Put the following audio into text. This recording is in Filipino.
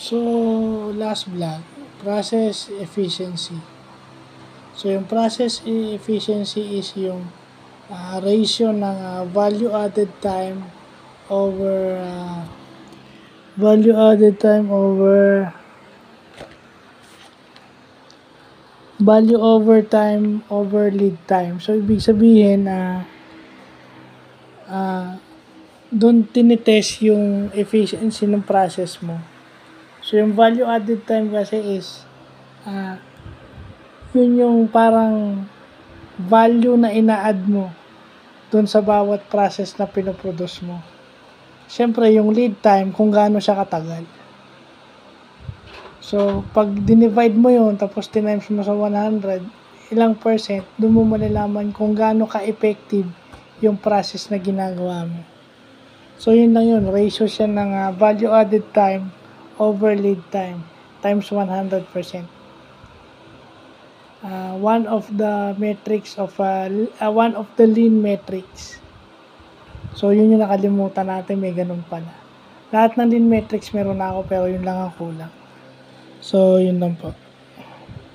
So, last vlog, process efficiency. So, yung process efficiency is yung ratio ng value added time over time over lead time. So, ibig sabihin na doon tinitest yung efficiency ng process mo. So, yung value added time kasi is yun yung parang value na ina-add mo doon sa bawat process na pinoproduce mo. Siyempre, yung lead time, kung gaano siya katagal. So, pag dinivide mo yun, tapos tinimes mo sa 100, ilang percent, doon mo malalaman kung gaano ka-effective yung process na ginagawa mo. So, yun lang yun. Ratio siya ng value added time over lead time times 100%. One of the metrics of one of the lean metrics. So, yun yung nakalimutan natin, may ganun pala. Lahat ng lean metrics meron na ako, pero yun lang ang kulang. So, yun lang po.